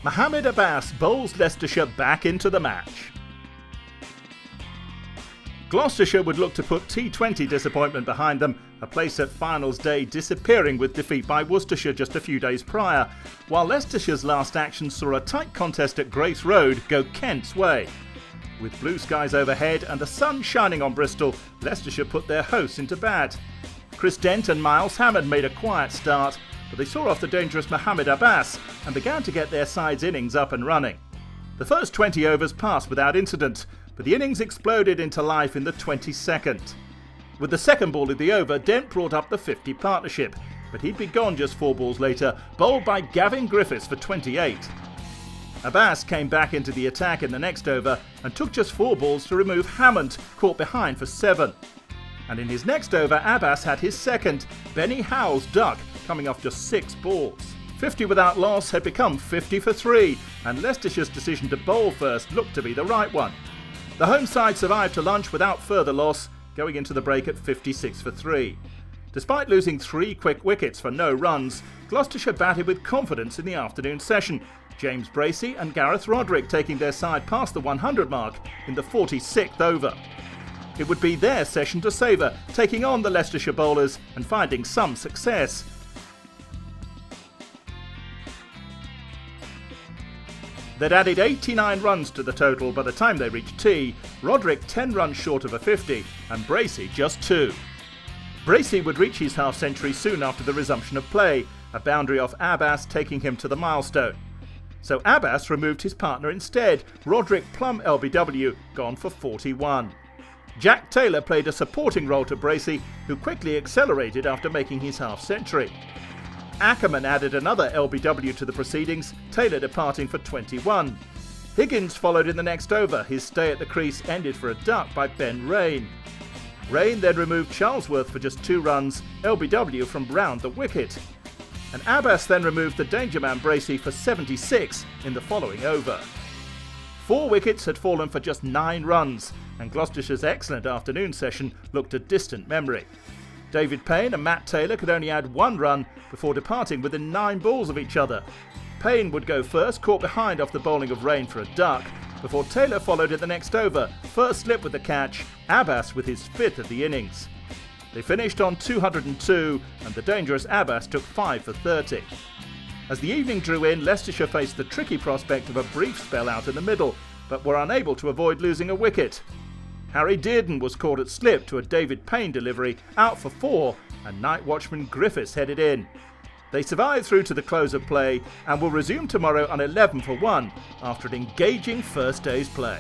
Mohamed Abbas bowls Leicestershire back into the match. Gloucestershire would look to put T20 disappointment behind them, a place at finals day disappearing with defeat by Worcestershire just a few days prior, while Leicestershire's last action saw a tight contest at Grace Road go Kent's way. With blue skies overhead and the sun shining on Bristol, Leicestershire put their hosts into bat. Chris Dent and Miles Hammond made a quiet start, but they saw off the dangerous Mohamed Abbas and began to get their side's innings up and running. The first 20 overs passed without incident, but the innings exploded into life in the 22nd. With the second ball of the over, Dent brought up the 50 partnership, but he'd be gone just 4 balls later, bowled by Gavin Griffiths for 28. Abbas came back into the attack in the next over and took just 4 balls to remove Hammond, caught behind for 7. And in his next over, Abbas had his second, Benny Howe's duck, coming off just 6 balls. 50 without loss had become 50 for 3, and Leicestershire's decision to bowl first looked to be the right one. The home side survived to lunch without further loss, going into the break at 56 for 3. Despite losing 3 quick wickets for no runs, Gloucestershire batted with confidence in the afternoon session, James Bracey and Gareth Roderick taking their side past the 100 mark in the 46th over. It would be their session to savour, taking on the Leicestershire bowlers and finding some success. They'd added 89 runs to the total by the time they reached tea, Roderick 10 runs short of a 50 and Bracey just 2. Bracey would reach his half-century soon after the resumption of play, a boundary off Abbas taking him to the milestone. So Abbas removed his partner instead, Roderick Plum LBW, gone for 41. Jack Taylor played a supporting role to Bracey, who quickly accelerated after making his half-century. Ackerman added another LBW to the proceedings, Taylor departing for 21. Higgins followed in the next over, his stay at the crease ended for a duck by Ben Rain. Rain then removed Charlesworth for just 2 runs, LBW from round the wicket. And Abbas then removed the danger man Bracey for 76 in the following over. 4 wickets had fallen for just 9 runs, and Gloucestershire's excellent afternoon session looked a distant memory. David Payne and Matt Taylor could only add 1 run before departing within 9 balls of each other. Payne would go first, caught behind off the bowling of Rain for a duck, before Taylor followed in the next over, first slip with the catch, Abbas with his 5th of the innings. They finished on 202 and the dangerous Abbas took 5 for 30. As the evening drew in, Leicestershire faced the tricky prospect of a brief spell out in the middle, but were unable to avoid losing a wicket. Harry Dearden was caught at slip to a David Payne delivery, out for 4, and night watchman Griffiths headed in. They survived through to the close of play and will resume tomorrow on 11 for 1 after an engaging first day's play.